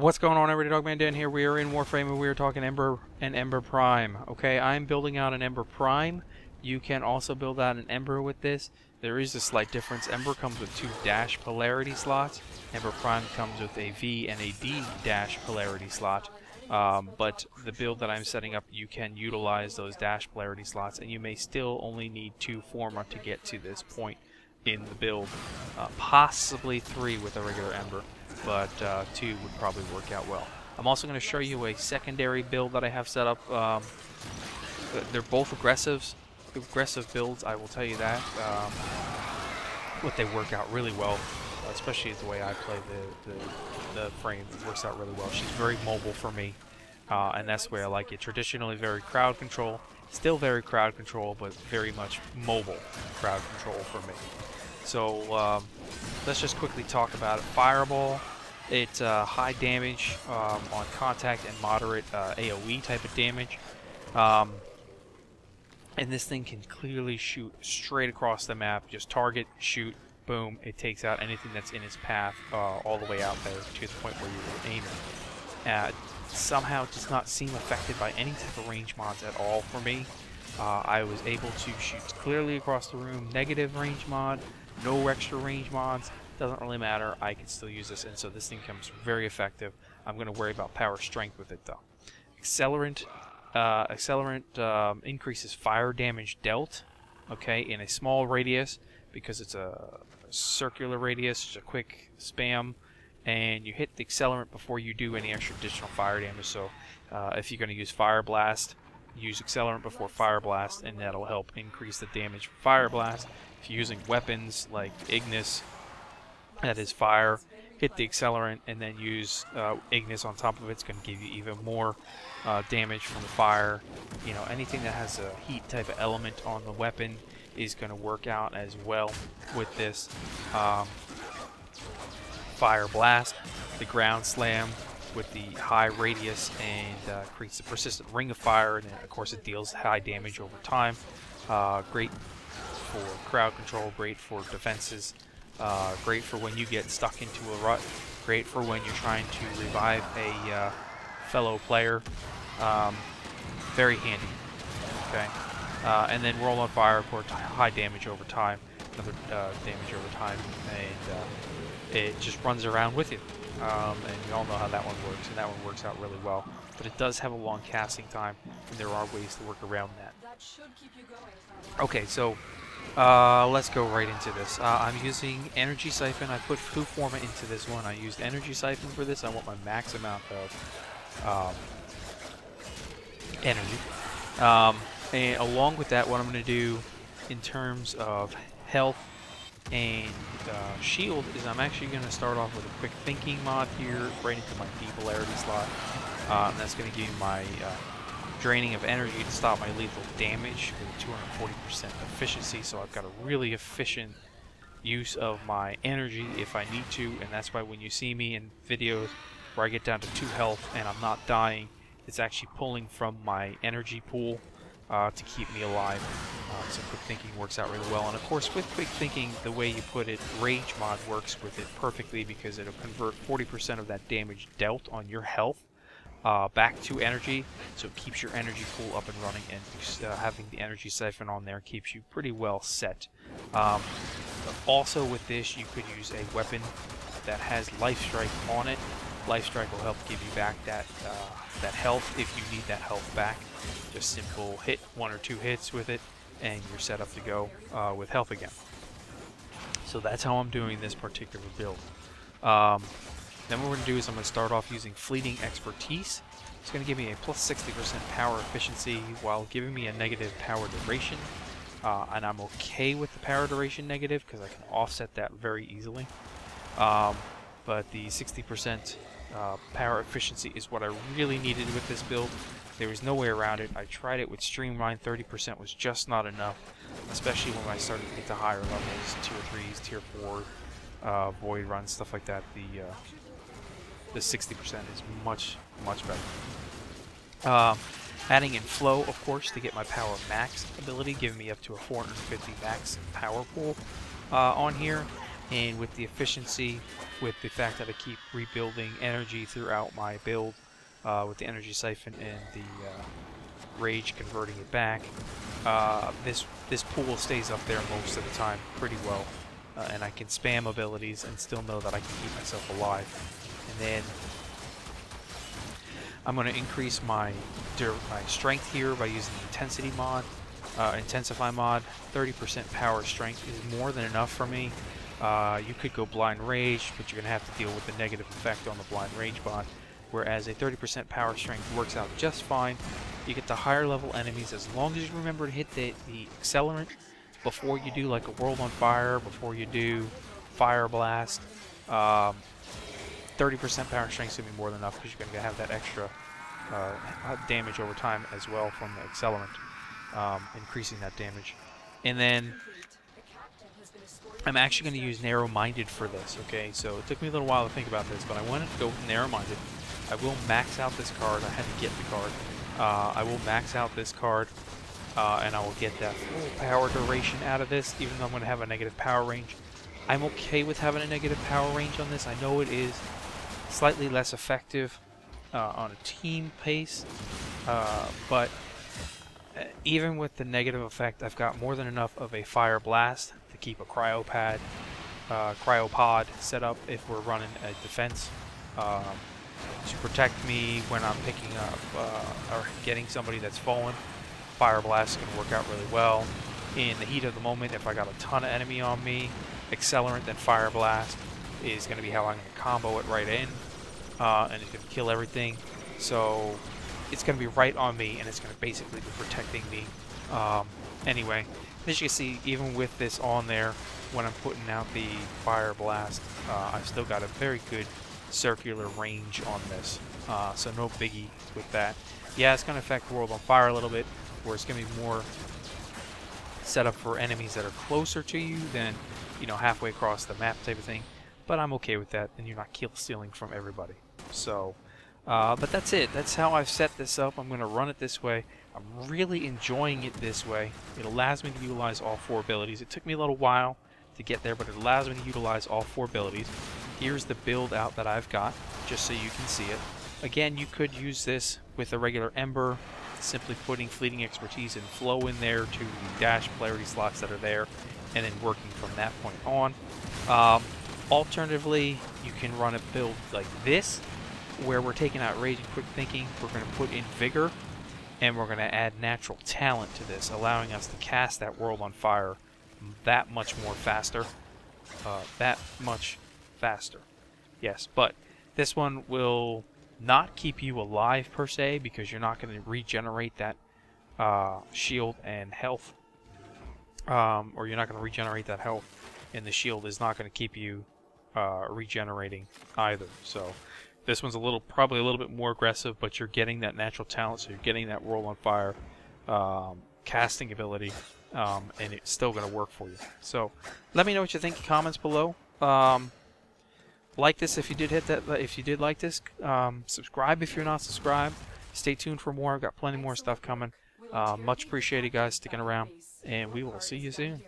What's going on, everybody? Dogman Dan here. We are in Warframe and we are talking Ember and Ember Prime. Okay, I'm building out an Ember Prime. You can also build out an Ember with this. There is a slight difference. Ember comes with 2 dash polarity slots. Ember Prime comes with a V and a D dash polarity slot. But the build that I'm setting up, you can utilize those dash polarity slots, and you may still only need 2 Forma to get to this point in the build. Possibly 3 with a regular Ember, but 2 would probably work out well. I'm also going to show you a secondary build that I have set up. They're both aggressive builds, I will tell you that. But they work out really well, especially the way I play the frame. It works out really well. She's very mobile for me, and that's the way I like it. Traditionally very crowd control, still very crowd control, but very much mobile crowd control for me. So let's just quickly talk about it. Fireball, it's high damage on contact and moderate AoE type of damage. And this thing can clearly shoot straight across the map. Just target, shoot, boom. It takes out anything that's in its path all the way out there to the point where you were aiming. Somehow it does not seem affected by any type of range mods at all for me. I was able to shoot clearly across the room. Negative range mod, no extra range mods. Doesn't really matter. I can still use this, and so this thing comes very effective. I'm going to worry about power strength with it though. Accelerant. Increases fire damage dealt, okay, in a small radius because it's a circular radius, just a quick spam, and you hit the accelerant before you do any extra additional fire damage. So if you're going to use Fire Blast, use accelerant before Fire Blast, and that'll help increase the damage for Fire Blast. If you're using weapons like Ignis, that is fire, hit the accelerant and then use Ignis on top of it. It's going to give you even more damage from the fire. You know, anything that has a heat type of element on the weapon is going to work out as well with this. Fire Blast, the ground slam with the high radius, and creates a persistent ring of fire, and then of course it deals high damage over time. Great for crowd control, great for defenses. Great for when you get stuck into a rut. Great for when you're trying to revive a fellow player. Very handy. Okay. And then Roll on Fire, of course, high damage over time. Another damage over time. And it just runs around with you. And you all know how that one works. And that one works out really well. But it does have a long casting time. And there are ways to work around that. Okay, so let's go right into this. I'm using Energy Siphon. I put 2 Forma into this one. I used Energy Siphon for this. I want my max amount of energy. And along with that, what I'm going to do in terms of health and shield is I'm actually going to start off with a quick thinking mod here right into my D polarity slot. And that's going to give you my draining of energy to stop my lethal damage with 240% efficiency, so I've got a really efficient use of my energy if I need to, and that's why when you see me in videos where I get down to 2 health and I'm not dying, it's actually pulling from my energy pool to keep me alive. So quick thinking works out really well, and of course with quick thinking, the way you put it, rage mod works with it perfectly because it'll convert 40% of that damage dealt on your health back to energy, so it keeps your energy pool up and running, and having the Energy Siphon on there keeps you pretty well set. Also with this, you could use a weapon that has Life Strike on it. Life Strike will help give you back that health if you need that health back. Just simple hit 1 or 2 hits with it, and you're set up to go with health again. So that's how I'm doing this particular build. Then what we're going to do is I'm going to start off using Fleeting Expertise. It's going to give me a plus 60% power efficiency while giving me a negative power duration. And I'm okay with the power duration negative because I can offset that very easily. But the 60% power efficiency is what I really needed with this build. There was no way around it. I tried it with Streamline. 30% was just not enough, especially when I started to get to higher levels, Tier 3s, Tier 4, Void runs, stuff like that. The 60% is much better. Adding in Flow, of course, to get my power max ability, giving me up to a 450 max power pool on here. and with the efficiency, with the fact that I keep rebuilding energy throughout my build, with the energy siphon and the rage converting it back, this pool stays up there most of the time pretty well, and I can spam abilities and still know that I can keep myself alive. And then I'm going to increase my strength here by using the intensity mod, intensify mod. 30% power strength is more than enough for me. You could go blind rage, but you're going to have to deal with the negative effect on the blind rage mod. Whereas a 30% power strength works out just fine. You get the higher level enemies as long as you remember to hit the accelerant before you do like a world on fire, before you do fire blast. 30% power strength is going to be more than enough because you're going to have that extra damage over time as well from the accelerant, increasing that damage. And then I'm actually going to use narrow-minded for this, okay? So it took me a little while to think about this, but I wanted to go with narrow-minded. I will max out this card. I had to get the card. I will max out this card, and I will get that full power duration out of this, even though I'm going to have a negative power range. I'm okay with having a negative power range on this. I know it is slightly less effective on a team pace, but even with the negative effect, I've got more than enough of a fire blast to keep a cryopod set up if we're running a defense to protect me when I'm picking up or getting somebody that's fallen. Fire blast can work out really well in the heat of the moment. If I got a ton of enemy on me, accelerant and fire blast is going to be how I'm going to combo it right in, and it's going to kill everything. So it's going to be right on me, and it's going to basically be protecting me. Anyway, as you can see, even with this on there, when I'm putting out the fire blast, I've still got a very good circular range on this, so no biggie with that. Yeah, it's going to affect World on Fire a little bit, where it's going to be more set up for enemies that are closer to you than, you know, halfway across the map type of thing. But I'm okay with that, and you're not kill stealing from everybody. So, but that's it. That's how I've set this up. I'm going to run it this way. I'm really enjoying it this way. It allows me to utilize all 4 abilities. It took me a little while to get there, but it allows me to utilize all 4 abilities. Here's the build out that I've got, just so you can see it. Again, you could use this with a regular Ember, simply putting Fleeting Expertise and Flow in there to the dash polarity slots that are there, and then working from that point on. Alternatively, you can run a build like this, where we're taking out Rage and Quick Thinking. We're going to put in Vigor, and we're going to add Natural Talent to this, allowing us to cast that World on Fire that much more faster. That much faster. Yes, but this one will not keep you alive per se, because you're not going to regenerate that shield and health, or you're not going to regenerate that health, and the shield is not going to keep you regenerating either. So this one's probably a little bit more aggressive, but you're getting that natural talent, so you're getting that World on Fire casting ability, and it's still going to work for you. So let me know what you think in comments below. Like this if you did like this. Subscribe if you're not subscribed. Stay tuned for more. I've got plenty more stuff coming. Much appreciated, guys, sticking around, and we will see you soon.